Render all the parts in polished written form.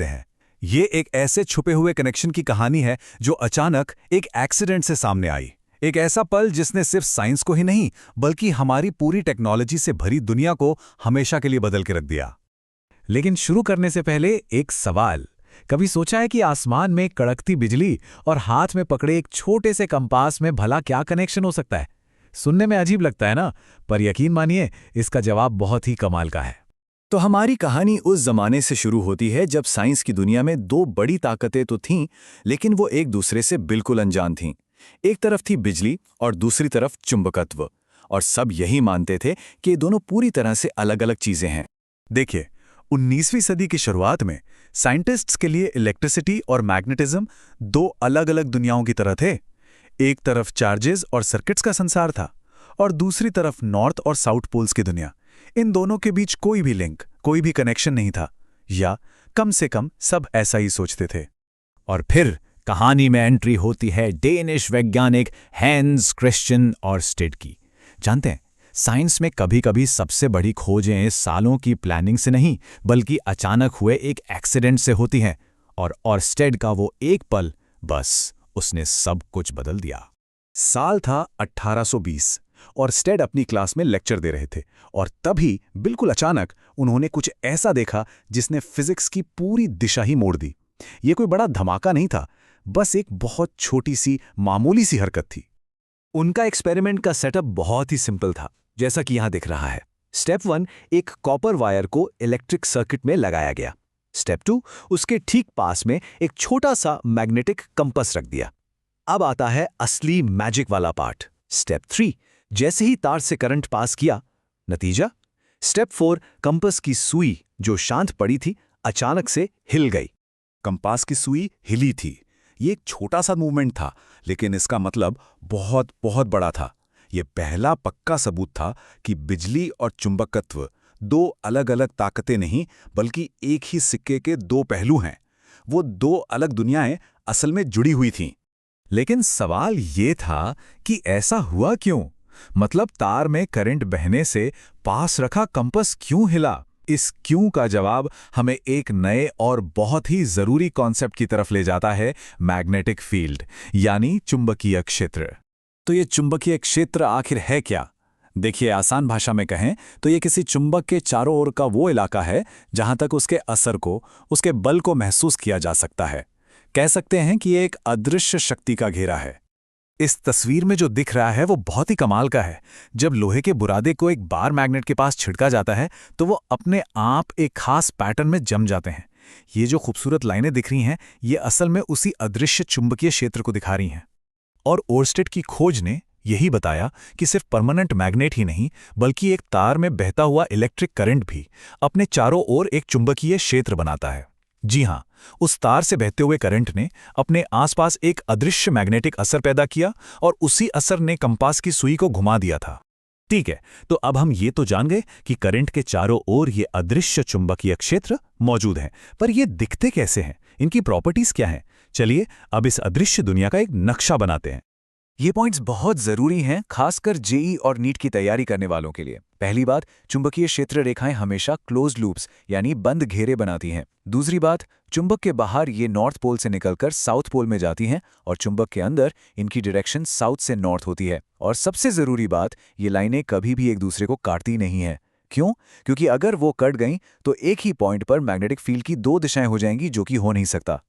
हैं। ये एक ऐसे छुपे हुए कनेक्शन की कहानी है जो अचानक एक एक्सीडेंट से सामने आई। एक ऐसा पल जिसने सिर्फ साइंस को ही नहीं बल्कि हमारी पूरी टेक्नोलॉजी से भरी दुनिया को हमेशा के लिए बदल के रख दिया। लेकिन शुरू करने से पहले एक सवाल। कभी सोचा है कि आसमान में कड़कती बिजली और हाथ में पकड़े एक छोटे से कंपास में भला क्या कनेक्शन हो सकता है? सुनने में अजीब लगता है ना, पर यकीन मानिए इसका जवाब बहुत ही कमाल का है। तो हमारी कहानी उस जमाने से शुरू होती है जब साइंस की दुनिया में दो बड़ी ताकतें तो थीं, लेकिन वो एक दूसरे से बिल्कुल अनजान थीं। एक तरफ थी बिजली और दूसरी तरफ चुंबकत्व, और सब यही मानते थे कि ये दोनों पूरी तरह से अलग अलग चीजें हैं। देखिए, 19वीं सदी की शुरुआत में साइंटिस्ट्स के लिए इलेक्ट्रिसिटी और मैग्नेटिज्म दो अलग अलग दुनियाओं की तरह थे। एक तरफ चार्जेस और सर्किट्स का संसार था और दूसरी तरफ नॉर्थ और साउथ पोल्स की दुनिया। इन दोनों के बीच कोई भी लिंक, कोई भी कनेक्शन नहीं था, या कम से कम सब ऐसा ही सोचते थे। और फिर कहानी में एंट्री होती है डेनिश वैज्ञानिक हैंस क्रिश्चियन ऑरस्टेड की। जानते हैं, साइंस में कभी-कभी सबसे बड़ी खोजें सालों की प्लानिंग से नहीं बल्कि अचानक हुए एक एक्सीडेंट से होती हैं, और ऑरस्टेड का वो एक पल, बस उसने सब कुछ बदल दिया। साल था 1820 और ऑरस्टेड अपनी क्लास में लेक्चर दे रहे थे, और तभी बिल्कुल अचानक उन्होंने कुछ ऐसा देखा जिसने फिजिक्स की पूरी दिशा ही मोड़ दी। ये कोई बड़ा धमाका नहीं था, बस एक बहुत छोटी सी मामूली सी हरकत थी। उनका एक्सपेरिमेंट का सेटअप बहुत ही सिंपल था, जैसा कि यहां दिख रहा है। स्टेप 1, एक कॉपर वायर को इलेक्ट्रिक सर्किट में लगाया गया। स्टेप 2, उसके ठीक पास में एक छोटा सा मैग्नेटिक कंपास रख दिया। अब आता है असली मैजिक वाला पार्ट। स्टेप 3, जैसे ही तार से करंट पास किया, नतीजा। स्टेप 4, कंपास की सुई जो शांत पड़ी थी अचानक से हिल गई। कंपास की सुई हिली थी। ये एक छोटा सा मूवमेंट था, लेकिन इसका मतलब बहुत बहुत बड़ा था। ये पहला पक्का सबूत था कि बिजली और चुंबकत्व दो अलग अलग ताकतें नहीं बल्कि एक ही सिक्के के दो पहलू हैं। वो दो अलग दुनियाएं असल में जुड़ी हुई थीं। लेकिन सवाल ये था कि ऐसा हुआ क्यों? मतलब तार में करंट बहने से पास रखा कंपास क्यों हिला? इस क्यों का जवाब हमें एक नए और बहुत ही जरूरी कॉन्सेप्ट की तरफ ले जाता है, मैग्नेटिक फील्ड, यानी चुंबकीय क्षेत्र। तो ये चुंबकीय क्षेत्र आखिर है क्या? देखिए, आसान भाषा में कहें तो ये किसी चुंबक के चारों ओर का वो इलाका है जहां तक उसके असर को, उसके बल को महसूस किया जा सकता है। कह सकते हैं कि ये एक अदृश्य शक्ति का घेरा है। इस तस्वीर में जो दिख रहा है वो बहुत ही कमाल का है। जब लोहे के बुरादे को एक बार मैग्नेट के पास छिड़का जाता है तो वो अपने आप एक खास पैटर्न में जम जाते हैं। ये जो खूबसूरत लाइनें दिख रही हैं, ये असल में उसी अदृश्य चुंबकीय क्षेत्र को दिखा रही हैं। और ओरस्टेड की खोज ने यही बताया कि सिर्फ परमानेंट मैग्नेट ही नहीं बल्कि एक तार में बहता हुआ इलेक्ट्रिक करंट भी अपने चारों ओर एक चुंबकीय क्षेत्र बनाता है। जी हां, उस तार से बहते हुए करंट ने अपने आसपास एक अदृश्य मैग्नेटिक असर पैदा किया और उसी असर ने कंपास की सुई को घुमा दिया था। ठीक है, तो अब हम ये तो जान गए कि करंट के चारों ओर ये अदृश्य चुंबकीय क्षेत्र मौजूद हैं, पर ये दिखते कैसे हैं? इनकी प्रॉपर्टीज क्या हैं? चलिए अब इस अदृश्य दुनिया का एक नक्शा बनाते हैं। ये पॉइंट्स बहुत जरूरी हैं, खासकर जेई और नीट की तैयारी करने वालों के लिए। पहली बात, चुंबकीय क्षेत्र रेखाएं हमेशा क्लोज लूप्स यानी बंद घेरे बनाती हैं। दूसरी बात, चुंबक के बाहर ये नॉर्थ पोल से निकलकर साउथ पोल में जाती हैं और चुंबक के अंदर इनकी डायरेक्शन साउथ से नॉर्थ होती है। और सबसे जरूरी बात, ये लाइनें कभी भी एक दूसरे को काटती नहीं हैं। क्यों? क्योंकि अगर वो कट गईं तो एक ही पॉइंट पर मैग्नेटिक फील्ड की दो दिशाएं हो जाएंगी, जो कि हो नहीं सकता।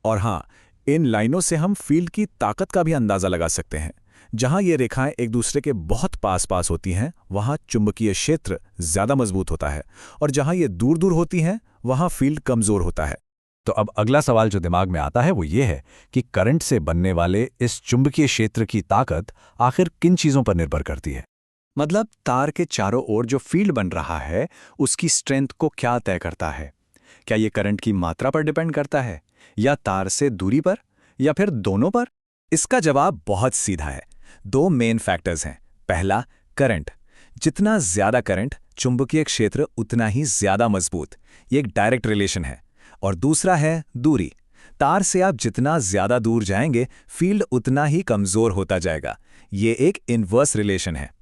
और हाँ, इन लाइनों से हम फील्ड की ताकत का भी अंदाजा लगा सकते हैं। जहां ये रेखाएं एक दूसरे के बहुत पास पास होती हैं, वहां चुंबकीय क्षेत्र ज्यादा मजबूत होता है, और जहां ये दूर दूर होती हैं, वहां फील्ड कमजोर होता है। तो अब अगला सवाल जो दिमाग में आता है वो ये है कि करंट से बनने वाले इस चुंबकीय क्षेत्र की ताकत आखिर किन चीजों पर निर्भर करती है? मतलब तार के चारों ओर जो फील्ड बन रहा है, उसकी स्ट्रेंथ को क्या तय करता है? क्या ये करंट की मात्रा पर डिपेंड करता है, या तार से दूरी पर, या फिर दोनों पर? इसका जवाब बहुत सीधा है। दो मेन फैक्टर्स हैं। पहला, करंट। जितना ज्यादा करंट, चुंबकीय क्षेत्र उतना ही ज्यादा मजबूत। ये एक डायरेक्ट रिलेशन है। और दूसरा है दूरी। तार से आप जितना ज्यादा दूर जाएंगे, फील्ड उतना ही कमजोर होता जाएगा। ये एक इनवर्स रिलेशन है।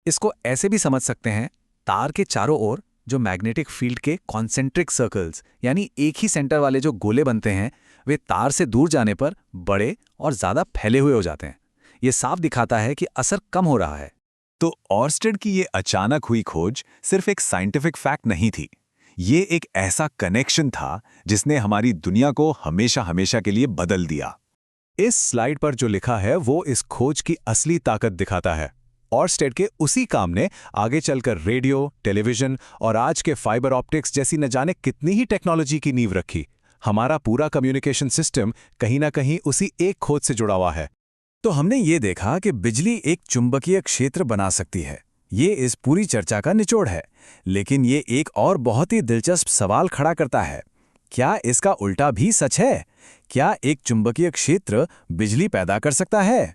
इसको ऐसे भी समझ सकते हैं, तार के चारों ओर जो मैग्नेटिक फील्ड के कॉन्सेंट्रिक सर्कल्स यानी एक ही सेंटर वाले जो गोले बनते हैं वे तार से दूर जाने पर बड़े और ज़्यादा फैले हुए हो जाते हैं। ये साफ दिखाता है कि असर कम हो रहा है। तो ऑर्स्टेड की ये अचानक हुई खोज सिर्फ एक साइंटिफिक फैक्ट नहीं थी, ये एक ऐसा कनेक्शन था जिसने हमारी दुनिया को हमेशा हमेशा के लिए बदल दिया। इस स्लाइड पर जो लिखा है वो इस खोज की असली ताकत दिखाता है। ऑर्स्टेड के उसी काम ने आगे चलकर रेडियो, टेलीविजन और आज के फाइबर ऑप्टिक्स जैसी न जाने कितनी ही टेक्नोलॉजी की नींव रखी। हमारा पूरा कम्युनिकेशन सिस्टम कहीं ना कहीं उसी एक खोज से जुड़ा हुआ है। तो हमने ये देखा कि बिजली एक चुंबकीय क्षेत्र बना सकती है। ये इस पूरी चर्चा का निचोड़ है। लेकिन ये एक और बहुत ही दिलचस्प सवाल खड़ा करता है, क्या इसका उल्टा भी सच है? क्या एक चुंबकीय क्षेत्र बिजली पैदा कर सकता है?